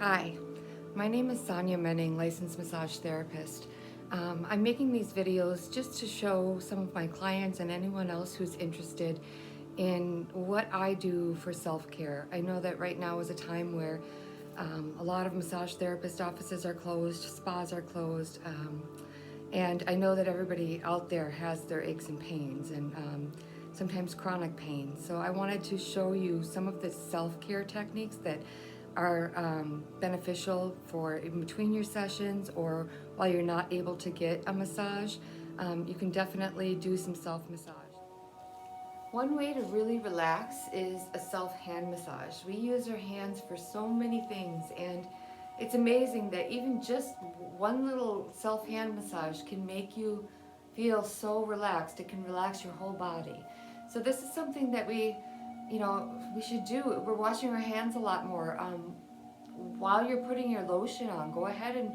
Hi, my name is Sonia Menning, licensed massage therapist. I'm making these videos just to show some of my clients and anyone else who's interested in what I do for self-care. I know that right now is a time where a lot of massage therapist offices are closed, spas are closed, and I know that everybody out there has their aches and pains and sometimes chronic pain. So I wanted to show you some of the self-care techniques that are beneficial for in between your sessions or while you're not able to get a massage. You can definitely do some self-massage. One way to really relax is a self-hand massage. We use our hands for so many things, and it's amazing that even just one little self-hand massage can make you feel so relaxed. It can relax your whole body. So this is something that we should do. We're washing our hands a lot more. While you're putting your lotion on, go ahead and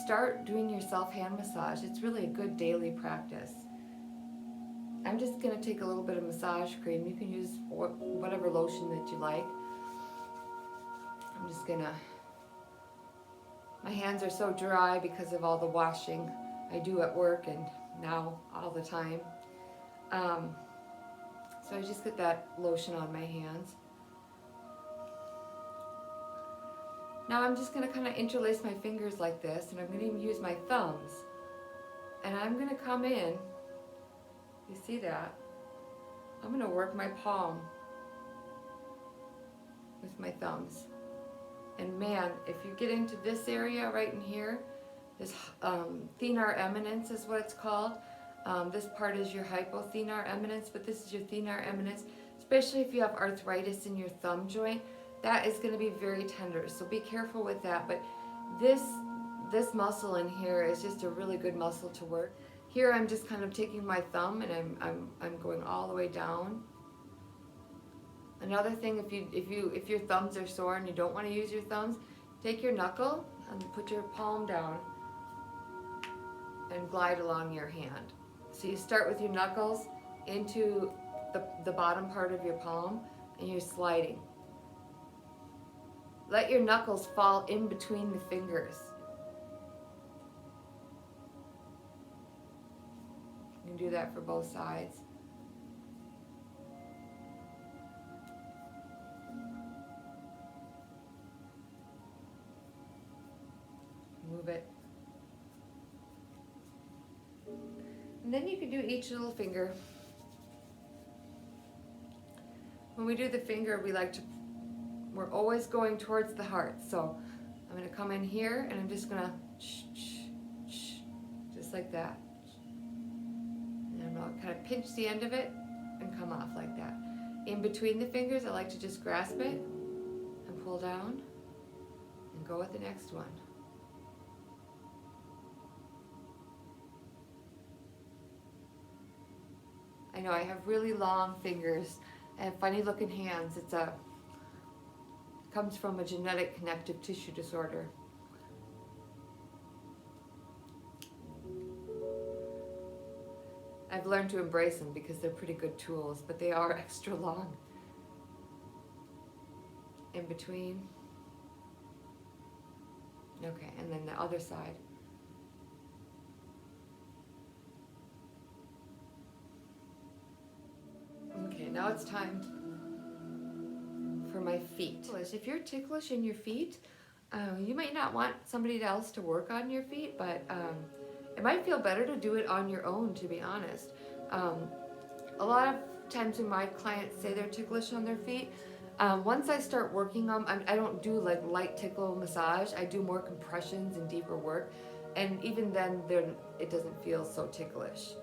start doing your self-hand massage. It's really a good daily practice. I'm just going to take a little bit of massage cream. You can use whatever lotion that you like. I'm just going to, my hands are so dry because of all the washing I do at work and now all the time. So I just get that lotion on my hands. Now I'm just going to kind of interlace my fingers like this, and I'm going to use my thumbs. And I'm going to come in, you see that? I'm going to work my palm with my thumbs. And man, if you get into this area right in here, this thenar eminence is what it's called. This part is your hypothenar eminence, but this is your thenar eminence. Especially if you have arthritis in your thumb joint, that is going to be very tender. So be careful with that. But this muscle in here is just a really good muscle to work. Here I'm just kind of taking my thumb and I'm going all the way down. Another thing, if your thumbs are sore and you don't want to use your thumbs, take your knuckle and put your palm down and glide along your hand. So you start with your knuckles into the bottom part of your palm and you're sliding. Let your knuckles fall in between the fingers. You can do that for both sides. Move it. And then you can do each little finger. When we do the finger, we're always going towards the heart. So I'm going to come in here and I'm just going to just like that. And I'm going to kind of pinch the end of it and come off like that. In between the fingers, I like to just grasp it and pull down and go with the next one. I know I have really long fingers. I have funny looking hands. It comes from a genetic connective tissue disorder. I've learned to embrace them because they're pretty good tools, but they are extra long. In between. Okay, and then the other side. Okay, now it's time for my feet. If you're ticklish in your feet, you might not want somebody else to work on your feet, but it might feel better to do it on your own, to be honest. A lot of times when my clients say they're ticklish on their feet, once I start working them, I don't do like light tickle massage. I do more compressions and deeper work, and even then it doesn't feel so ticklish.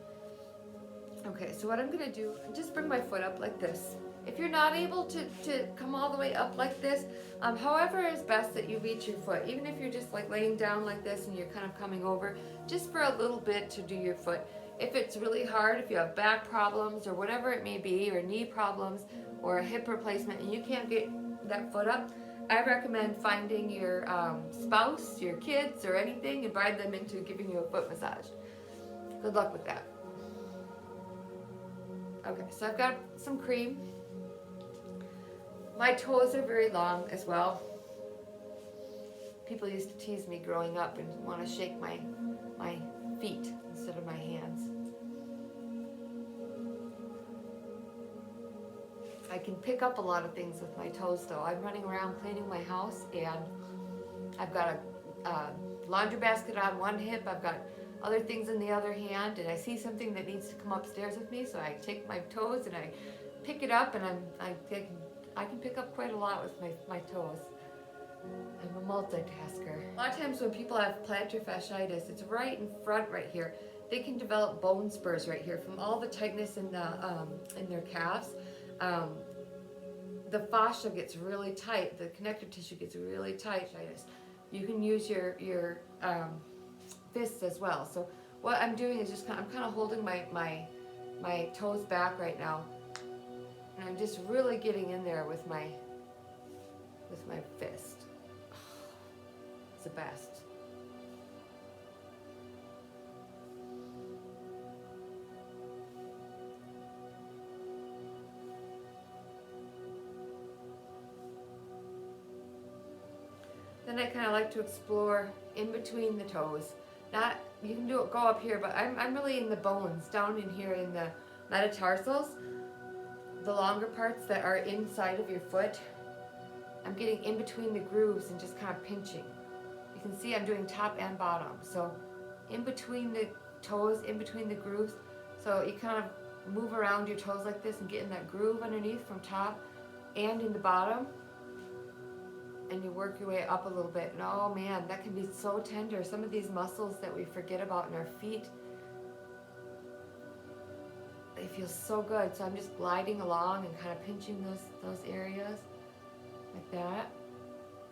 Okay, so what I'm gonna do, just bring my foot up like this. If you're not able to come all the way up like this, however is best that you reach your foot, even if you're just like laying down like this and you're kind of coming over, just for a little bit to do your foot. If it's really hard, if you have back problems or whatever it may be, or knee problems or a hip replacement and you can't get that foot up, I recommend finding your spouse, your kids or anything, invite them into giving you a foot massage. Good luck with that. Okay, so I've got some cream. My toes are very long as well. People used to tease me growing up and want to shake my feet instead of my hands. I can pick up a lot of things with my toes though. I'm running around cleaning my house and I've got a laundry basket on one hip, I've got other things in the other hand, and I see something that needs to come upstairs with me, so I take my toes and I pick it up, and I can pick up quite a lot with my toes. I'm a multitasker. A lot of times when people have plantar fasciitis, it's right in front right here. They can develop bone spurs right here from all the tightness in their calves. The fascia gets really tight, the connective tissue gets really tight. You can use your fists as well. So what I'm doing is just I'm kind of holding my toes back right now, and I'm just really getting in there with my fist. It's the best. Then I kind of like to explore in between the toes. Not, you can go up here, but I'm really in the bones, down in here in the metatarsals, the longer parts that are inside of your foot. I'm getting in between the grooves and just kind of pinching. You can see I'm doing top and bottom. So in between the toes, in between the grooves. So you kind of move around your toes like this and get in that groove underneath from top and in the bottom. And you work your way up a little bit, and oh man, that can be so tender. Some of these muscles that we forget about in our feet, they feel so good. So I'm just gliding along and kind of pinching those areas like that.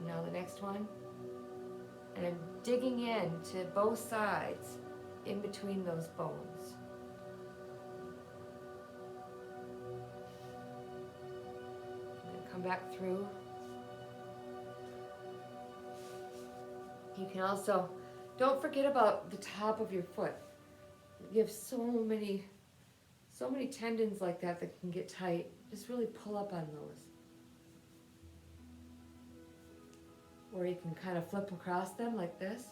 Now the next one, and I'm digging in to both sides in between those bones. And come back through. You can also, don't forget about the top of your foot. You have so many tendons like that can get tight. Just really pull up on those. Or you can kind of flip across them like this.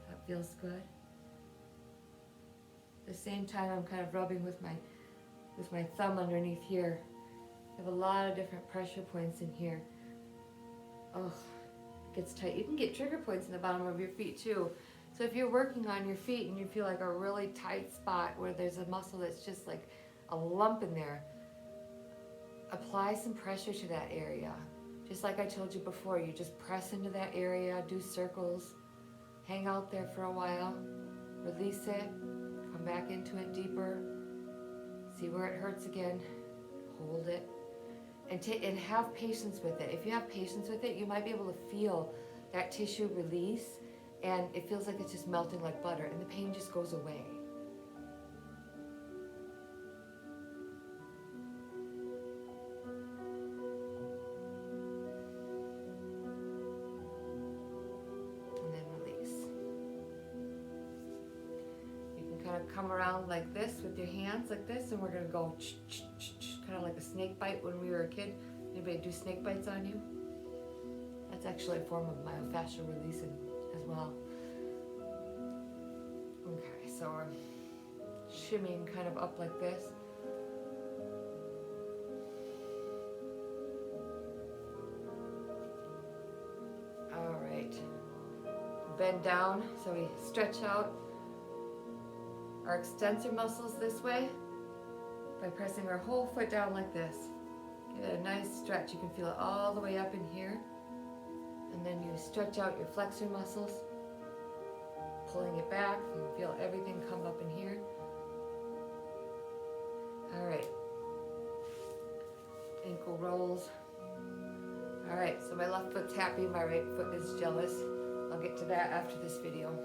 That feels good. At the same time, I'm kind of rubbing with my thumb underneath here. I have a lot of different pressure points in here. Oh, it gets tight. You can get trigger points in the bottom of your feet too. So if you're working on your feet and you feel like a really tight spot where there's a muscle that's just like a lump in there, apply some pressure to that area. Just like I told you before, you just press into that area, do circles, hang out there for a while, release it, come back into it deeper, see where it hurts again, hold it. And have patience with it. If you have patience with it, you might be able to feel that tissue release, and it feels like it's just melting like butter, and the pain just goes away. And then release. You can kind of come around like this with your hands like this, and we're going to go kind of like a snake bite when we were a kid. Anybody do snake bites on you? That's actually a form of myofascial releasing as well. Okay, so we're shimmying kind of up like this. All right. Bend down, so we stretch out our extensor muscles this way by pressing our whole foot down like this. Give it a nice stretch. You can feel it all the way up in here. And then you stretch out your flexor muscles, pulling it back. You can feel everything come up in here. All right. Ankle rolls. All right, so my left foot's happy, my right foot is jealous. I'll get to that after this video.